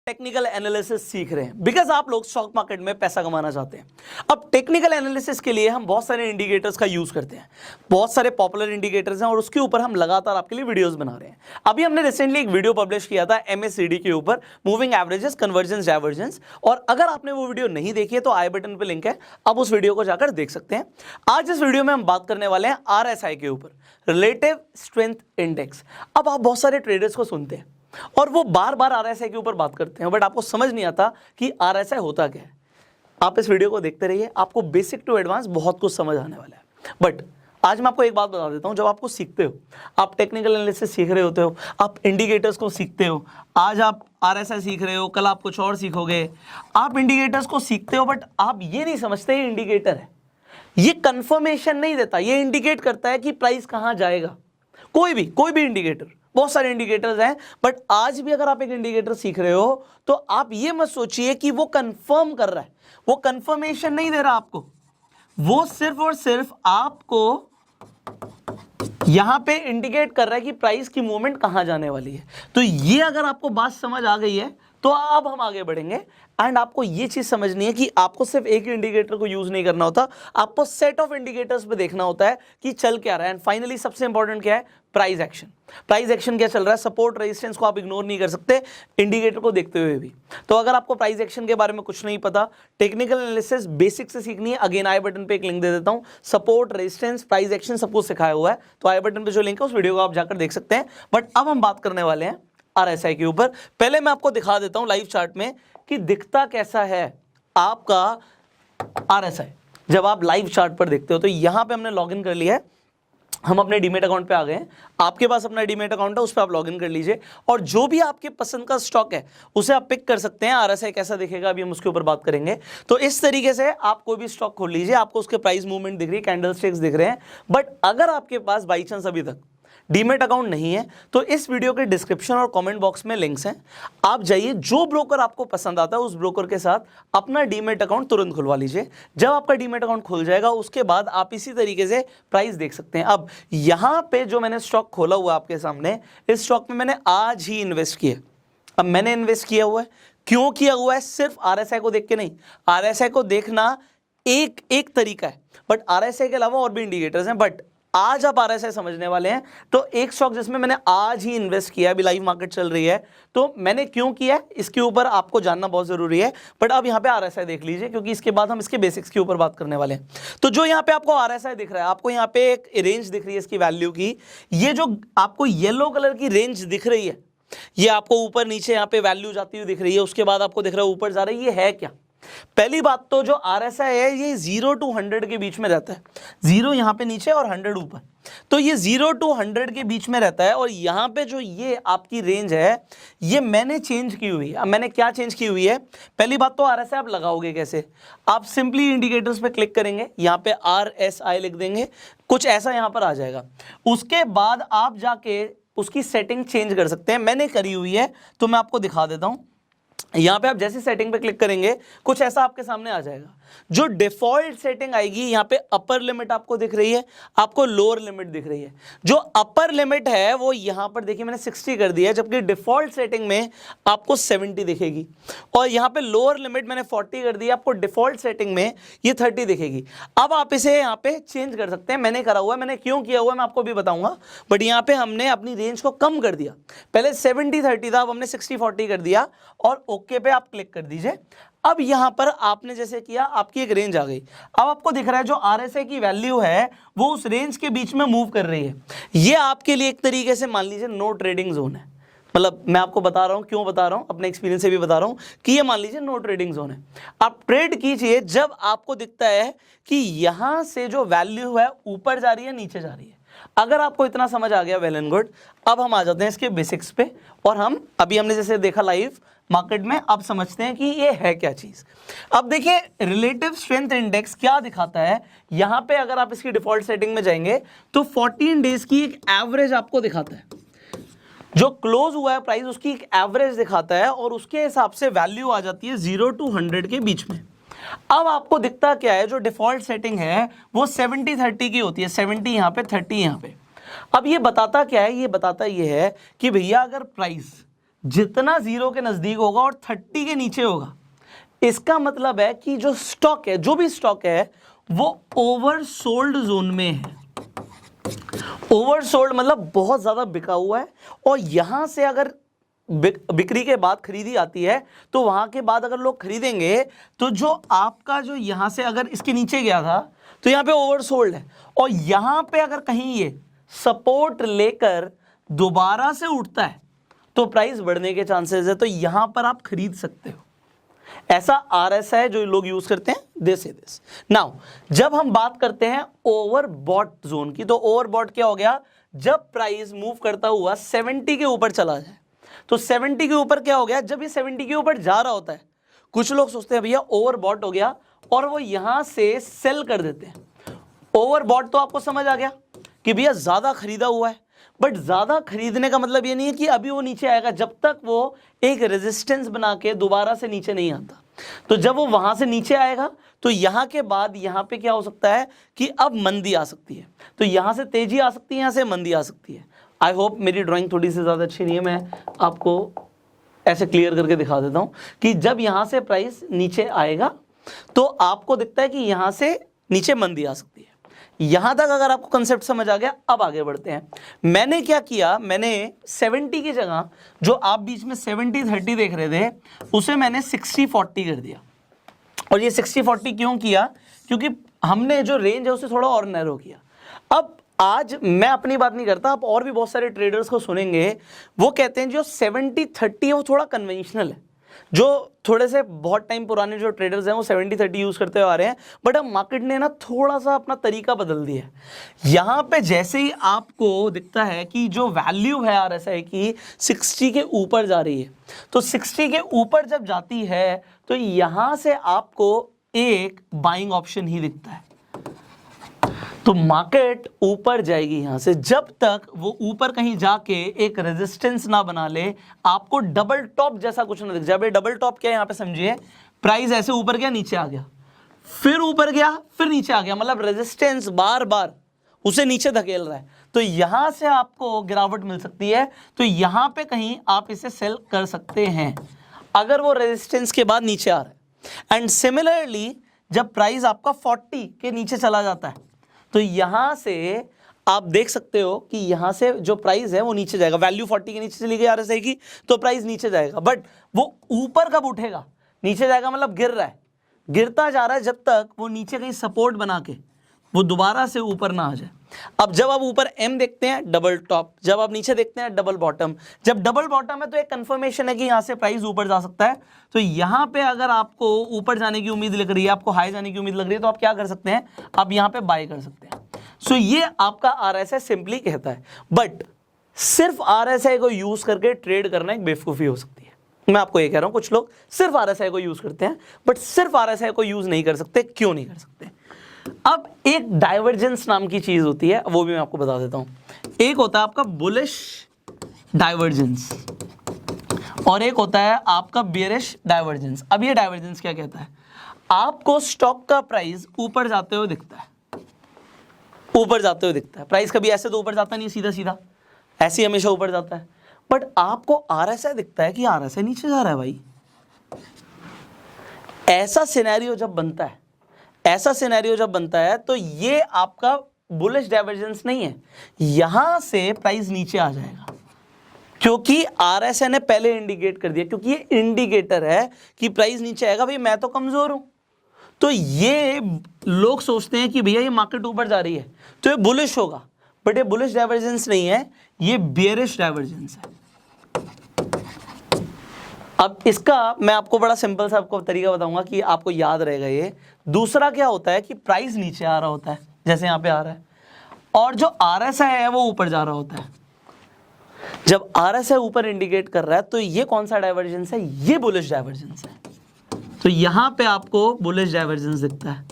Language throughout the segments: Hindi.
टेक्निकल एनालिसिस सीख रहे हैं बिकॉज आप लोग स्टॉक मार्केट में पैसा कमाना चाहते हैं। अब टेक्निकल एनालिसिस के लिए हम बहुत सारे इंडिकेटर्स का यूज करते हैं, बहुत सारे पॉपुलर इंडिकेटर्स हैं और उसके ऊपर हम लगातार आपके लिए वीडियोस बना रहे हैं। अभी हमने रिसेंटली एक वीडियो पब्लिश किया था MACD के ऊपर, मूविंग एवरेजेस, कन्वर्जेंस, डाइवर्जेंस, और अगर आपने वो वीडियो नहीं देखी है तो आई बटन पे लिंक है, आप उस वीडियो को जाकर देख सकते हैं। आज इस वीडियो में हम बात करने वाले हैं RSI के ऊपर, रिलेटिव स्ट्रेंथ इंडेक्स। अब आप बहुत सारे ट्रेडर्स को सुनते हैं और वो बार बार RSI के ऊपर बात करते हैं, बट आपको समझ नहीं आता कि RSI होता क्या है। आप इस वीडियो को देखते रहिए, आपको बेसिक टू एडवांस बहुत कुछ समझ आने वाला है। बट आज मैं आपको एक बात बता देता हूं, जब आपको सीखते हो, आप टेक्निकल एनालिसिस सीख रहे होते हो, आप इंडिकेटर्स को सीखते हो, आज आप RSI सीख रहे हो, कल आप कुछ और सीखोगे, आप इंडिकेटर्स को सीखते हो, बट आप ये नहीं समझते ये इंडिकेटर है, ये कंफर्मेशन नहीं देता, ये इंडिकेट करता है कि प्राइस कहां जाएगा। कोई भी इंडिकेटर, बहुत सारे इंडिकेटर्स हैं, बट आज भी अगर आप एक इंडिकेटर सीख रहे हो तो आप ये मत सोचिए कि वो कंफर्म कर रहा है, वो कंफर्मेशन नहीं दे रहा आपको, वो सिर्फ और सिर्फ आपको यहां पे इंडिकेट कर रहा है कि प्राइस की मूवमेंट कहां जाने वाली है। तो ये अगर आपको बात समझ आ गई है तो अब हम आगे बढ़ेंगे। एंड आपको ये चीज समझनी है कि आपको सिर्फ एक इंडिकेटर को यूज नहीं करना होता, आपको सेट ऑफ इंडिकेटर्स पे देखना होता है कि चल क्या रहा है। एंड फाइनली सबसे इंपॉर्टेंट क्या है, प्राइस एक्शन। प्राइस एक्शन क्या चल रहा है, सपोर्ट रेजिस्टेंस को आप इग्नोर नहीं कर सकते इंडिकेटर को देखते हुए भी। तो अगर आपको प्राइस एक्शन के बारे में कुछ नहीं पता, टेक्निकल एनालिसिस बेसिक से सीखनी है, अगेन आई बटन पे एक लिंक दे देता हूं, सपोर्ट, रेजिस्टेंस, प्राइस एक्शन सब कुछ सिखाया हुआ है, तो आई बटन पे जो लिंक है उस वीडियो को आप जाकर देख सकते हैं। बट अब हम बात करने वाले हैं RSI के ऊपर। पहले मैं आपको दिखा देता हूं लाइव चार्ट में कि दिखता कैसा है आपका RSI जब आप लाइव चार्ट पर देखते हो। तो यहां पे हमने लॉगिन कर लिया है, हम अपने डीमेट अकाउंट पे आ गए हैं। आपके पास अपना डीमेट अकाउंट है, उस पर आप लॉगिन कर लीजिए और जो भी आपके पसंद का स्टॉक है उसे आप पिक कर सकते हैं। RSI कैसा दिखेगा अभी हम उसके ऊपर बात करेंगे। तो इस तरीके से आप कोई भी स्टॉक खोल लीजिए, आपको उसके प्राइस मूवमेंट दिख रही है, कैंडल स्टिक्स दिख रहे हैं। बट अगर आपके पास बाई चांस अभी तक डीमेट अकाउंट नहीं है तो इस वीडियो के डिस्क्रिप्शन और कमेंट बॉक्स में लिंक्स हैं, आप जाइए, जो ब्रोकर आपको पसंद आता है उस ब्रोकर के साथ अपना डीमेट अकाउंट तुरंत खुलवा लीजिए। जब आपका डीमेट अकाउंट खुल जाएगा उसके बाद आप इसी तरीके से प्राइस देख सकते हैं। अब यहां पे जो मैंने स्टॉक खोला हुआ है आपके सामने, इस स्टॉक में मैंने आज ही इन्वेस्ट किया। अब मैंने इन्वेस्ट किया हुआ है, क्यों किया हुआ है, सिर्फ RSI को देख के नहीं। RSI को देखना एक तरीका है, बट RSI के अलावा और भी इंडिकेटर्स हैं। बट आज आप RSI समझने वाले हैं। तो एक स्टॉक जिसमें मैंने आज ही इन्वेस्ट किया, अभी लाइव मार्केट चल रही है, तो मैंने क्यों किया इसके ऊपर आपको जानना बहुत जरूरी है। बट अब यहाँ पे RSI देख लीजिए, क्योंकि इसके बाद हम इसके बेसिक्स के ऊपर बात करने वाले हैं। तो जो यहाँ पे आपको RSI दिख रहा है, आपको यहाँ पे एक रेंज दिख रही है इसकी वैल्यू की, ये जो आपको येलो कलर की रेंज दिख रही है, ये आपको ऊपर नीचे यहाँ पे वैल्यू जाती हुई दिख रही है, उसके बाद आपको दिख रहा है ऊपर जा रहा है, ये है क्या। पहली बात तो जो RSI है ये 0 to 100 के बीच में रहता है, 0 यहाँ पे नीचे और 100 ऊपर। तो ये 0 to 100 के बीच में रहता है। और यहाँ पे जो ये आपकी रेंज है ये मैंने चेंज की हुई है। अब मैंने क्या चेंज की हुई है, पहली बात तो RSI आप लगाओगे कैसे, आप सिंपली इंडिकेटर्स पे क्लिक करेंगे, यहाँ पे RSI लिख देंगे, कुछ ऐसा यहाँ पर आ जाएगा। उसके बाद आप जाके उसकी सेटिंग चेंज कर सकते हैं, मैंने करी हुई है तो मैं आपको दिखा देता हूँ। यहाँ पे आप जैसे सेटिंग पे क्लिक करेंगे कुछ ऐसा आपके सामने आ जाएगा। जो डिफॉल्ट सेटिंग आएगी, यहाँ पे अपर लिमिट आपको दिख रही है, आपको लोअर लिमिट दिख रही है। जो अपर लिमिट है वो यहाँ पर देखिए मैंने 60 कर दिया है, जबकि डिफॉल्ट सेटिंग में आपको 70 दिखेगी। और यहाँ पे लोअर लिमिट मैंने 40 कर दिया, आपको डिफॉल्ट सेटिंग में ये 30 दिखेगी। अब आप इसे यहाँ पे चेंज कर सकते हैं, मैंने करा हुआ है, मैंने क्यों किया हुआ है मैं आपको भी बताऊंगा। बट यहाँ पे हमने अपनी रेंज को कम कर दिया, पहले 70-30 था, अब हमने 60-40 कर दिया और ओके पे आप क्लिक कर दीजिए। अब यहां पर आपने जैसे किया, आपकी एक रेंज आ गई। अब आपको दिख रहा है जो RSI की वैल्यू है वो उस रेंज के बीच में मूव कर रही है। ये आपके लिए एक तरीके से मान लीजिए नो ट्रेडिंग जोन है। मतलब मैं आपको बता रहा हूं, क्यों बता रहा हूं, अपने एक्सपीरियंस से भी बता रहा हूं कि ये मान लीजिए नो ट्रेडिंग जोन है। आप ट्रेड कीजिए जब आपको दिखता है कि यहां से जो वैल्यू है ऊपर जा रही है नीचे जा रही है। अगर आपको इतना समझ आ गया, वेल एंड गुड। अब हम आ जाते हैं इसके बेसिक्स पे, और हम अभी हमने जैसे देखा लाइव मार्केट में, अब समझते हैं कि ये है क्या चीज। अब देखिए रिलेटिव स्ट्रेंथ इंडेक्स क्या दिखाता है। यहां पे अगर आप इसकी डिफॉल्ट सेटिंग में जाएंगे तो 14 डेज की एक एवरेज आपको दिखाता है, जो क्लोज हुआ है प्राइस उसकी एक एवरेज दिखाता है, और उसके हिसाब से वैल्यू आ जाती है 0 to 100 के बीच में। अब आपको दिखता क्या है, जो डिफॉल्ट सेटिंग है वो 70-30 की होती है, 70 यहाँ पे 30 यहाँ पे। अब ये बताता क्या है, ये बताता ये है कि भैया अगर प्राइस जितना 0 के नजदीक होगा और 30 के नीचे होगा, इसका मतलब है कि जो स्टॉक है, जो भी स्टॉक है, वो ओवरसोल्ड जोन में है। ओवरसोल्ड मतलब बहुत ज्यादा बिका हुआ है, और यहां से अगर बिक्री के बाद खरीदी आती है तो वहां के बाद अगर लोग खरीदेंगे तो जो आपका जो यहां से अगर इसके नीचे गया था तो यहां पे ओवरसोल्ड है, और यहां पे अगर कहीं ये सपोर्ट लेकर दोबारा से उठता है तो प्राइस बढ़ने के चांसेस है, तो यहां पर आप खरीद सकते हो। ऐसा RSI है जो लोग यूज करते हैं, दिस इज दिस। नाउ जब हम बात करते हैं ओवरबॉट जोन की, तो ओवरबॉट क्या हो गया, जब प्राइस मूव करता हुआ 70 के ऊपर चला जाए, तो 70 के ऊपर क्या हो गया, जब ये 70 के ऊपर जा रहा होता है, कुछ लोग सोचते हैं भैया ओवरबॉट हो गया, और वो यहां से सेल कर देते हैं। ओवरबॉट तो आपको समझ आ गया कि भैया ज्यादा खरीदा हुआ है, बट ज्यादा खरीदने का मतलब ये नहीं है कि अभी वो नीचे आएगा, जब तक वो एक रेजिस्टेंस बना के दोबारा से नीचे नहीं आता। तो जब वो वहां से नीचे आएगा तो यहां के बाद यहां पे क्या हो सकता है कि अब मंदी आ सकती है, तो यहां से तेजी आ सकती है, यहां से मंदी आ सकती है। आई होप मेरी ड्राइंग थोड़ी सी ज्यादा अच्छी नहीं है, मैं आपको ऐसे क्लियर करके दिखा देता हूं कि जब यहां से प्राइस नीचे आएगा तो आपको दिखता है कि यहां से नीचे मंदी आ सकती है। यहां तक अगर आपको कंसेप्ट समझ आ गया, अब आगे बढ़ते हैं। मैंने क्या किया, मैंने 70 की जगह जो आप बीच में 70-30 देख रहे थे, उसे मैंने 60-40 कर दिया। और ये 60-40 क्यों किया, क्योंकि हमने जो रेंज है उसे थोड़ा और नैरो किया। अब आज मैं अपनी बात नहीं करता, आप और भी बहुत सारे ट्रेडर्स को सुनेंगे, वो कहते हैं जो 70-30 है वो थोड़ा कन्वेंशनल है। जो थोड़े से बहुत टाइम पुराने जो ट्रेडर्स हैं वो 70-30 यूज करते हुए आ रहे हैं, बट अब मार्केट ने ना थोड़ा सा अपना तरीका बदल दिया है। यहां पे जैसे ही आपको दिखता है कि जो वैल्यू है RSI की 60 के ऊपर जा रही है, तो 60 के ऊपर जब जाती है तो यहां से आपको एक बाइंग ऑप्शन ही दिखता है, तो मार्केट ऊपर जाएगी यहां से, जब तक वो ऊपर कहीं जाके एक रेजिस्टेंस ना बना ले, आपको डबल टॉप जैसा कुछ ना दिख जाए। भाई डबल टॉप क्या है यहां पे समझिए, प्राइस ऐसे ऊपर गया, नीचे आ गया, फिर ऊपर गया, फिर नीचे आ गया, मतलब रेजिस्टेंस बार बार उसे नीचे धकेल रहा है, तो यहां से आपको गिरावट मिल सकती है। तो यहां पे कहीं आप इसे सेल कर सकते हैं अगर वो रेजिस्टेंस के बाद नीचे आ रहा है। एंड सिमिलरली जब प्राइस आपका 40 के नीचे चला जाता है तो यहां से आप देख सकते हो कि यहां से जो प्राइस है वो नीचे जाएगा। वैल्यू 40 के नीचे चली गई RSI की, तो प्राइस नीचे जाएगा, बट वो ऊपर कब उठेगा, नीचे जाएगा मतलब गिर रहा है, गिरता जा रहा है, जब तक वो नीचे कहीं सपोर्ट बना के वो दोबारा से ऊपर ना आ जाए। अब जब आप ऊपर M देखते हैं डबल टॉप, जब आप नीचे देखते हैं डबल बॉटम, जब डबल बॉटम है तो एक कंफर्मेशन है कि यहां से प्राइस ऊपर जा सकता है। तो यहां पे अगर आपको ऊपर जाने की उम्मीद लग रही है, आपको हाई जाने की उम्मीद लग रही है, तो आप क्या कर सकते हैं, आप यहां पे बाय कर सकते हैं। सो ये आपका RSI सिंपली कहता है, बट सिर्फ RSI को यूज करके ट्रेड करना एक बेवकूफी हो सकती है। मैं आपको ये कह रहा हूं, कुछ लोग सिर्फ RSI को यूज करते हैं, बट सिर्फ RSI को यूज नहीं कर सकते। क्यों नहीं कर सकते? अब एक डाइवर्जेंस नाम की चीज होती है, वो भी मैं आपको बता देता हूं। एक होता है आपका बुलिश डाइवर्जेंस और एक होता है आपका बेयरिश डाइवर्जेंस। अब ये डाइवर्जेंस क्या कहता है, आपको स्टॉक का प्राइस ऊपर जाते हुए दिखता है, ऊपर जाते हुए दिखता है। प्राइस कभी ऐसे तो ऊपर जाता नहीं सीधा सीधा, ऐसे ही हमेशा ऊपर जाता है, बट आपको RSI दिखता है कि RSI नीचे जा रहा है भाई। ऐसा सिनेरियो जब बनता है, ऐसा सिनेरियो जब बनता है तो ये आपका बुलिश डाइवर्जेंस नहीं है, यहां से प्राइस नीचे आ जाएगा, क्योंकि RSI ने पहले इंडिकेट कर दिया, क्योंकि ये इंडिकेटर है कि प्राइस नीचे आएगा। भाई मैं तो कमजोर हूं, तो ये लोग सोचते हैं कि भैया ये मार्केट ऊपर जा रही है तो ये बुलिश होगा, बट ये बुलिश डाइवर्जेंस नहीं है, ये बेयरिश डाइवर्जेंस है। अब इसका मैं आपको बड़ा सिंपल सा आपको तरीका बताऊंगा कि आपको याद रहेगा ये। दूसरा क्या होता है कि प्राइस नीचे आ रहा होता है, जैसे यहां पे आ रहा है, और जो RSI है वो ऊपर जा रहा होता है। जब RSI ऊपर इंडिकेट कर रहा है तो ये कौन सा डाइवर्जेंस है, ये बुलिश डाइवर्जेंस है। तो यहां पे आपको बुलिश डाइवर्जेंस दिखता है।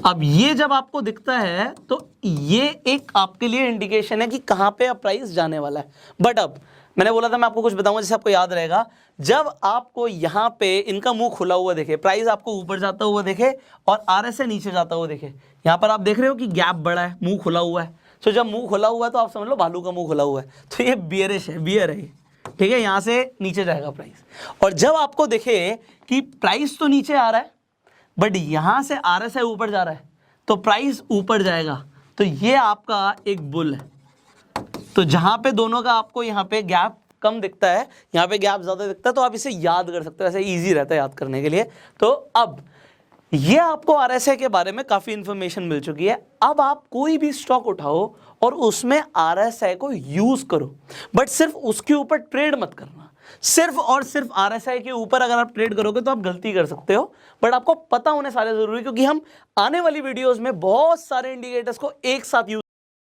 अब ये जब आपको दिखता है तो ये एक आपके लिए इंडिकेशन है कि कहां पे अब प्राइस जाने वाला है। बट अब मैंने बोला था मैं आपको कुछ बताऊंगा जिससे आपको याद रहेगा, जब आपको यहां पे इनका मुंह खुला हुआ देखे, प्राइस आपको ऊपर जाता हुआ देखे और RSI नीचे जाता हुआ देखे, यहां पर आप देख रहे हो कि गैप बड़ा है, मुंह खुला हुआ है। तो जब मुंह खुला हुआ है तो आप समझ लो भालू का मुंह खुला हुआ है, तो ये बियरिश है, बियर है, ठीक है, यहां से नीचे जाएगा प्राइस। और जब आपको दिखे कि प्राइस तो नीचे आ रहा है बट यहां से RSI ऊपर जा रहा है तो प्राइस ऊपर जाएगा, तो ये आपका एक बुल है। तो जहां पे दोनों का आपको यहाँ पे गैप कम दिखता है, यहाँ पे गैप ज्यादा दिखता है, तो आप इसे याद कर सकते हो, ऐसे इजी रहता है याद करने के लिए। तो अब ये आपको RSI के बारे में काफी इंफॉर्मेशन मिल चुकी है। अब आप कोई भी स्टॉक उठाओ और उसमें RSI को यूज करो, बट सिर्फ उसके ऊपर ट्रेड मत करना। सिर्फ और सिर्फ RSI के ऊपर अगर आप ट्रेड करोगे तो आप गलती कर सकते हो, बट आपको पता होने सारे जरूरी, क्योंकि हम आने वाली वीडियोस में बहुत सारे इंडिकेटर्स को एक साथ यूज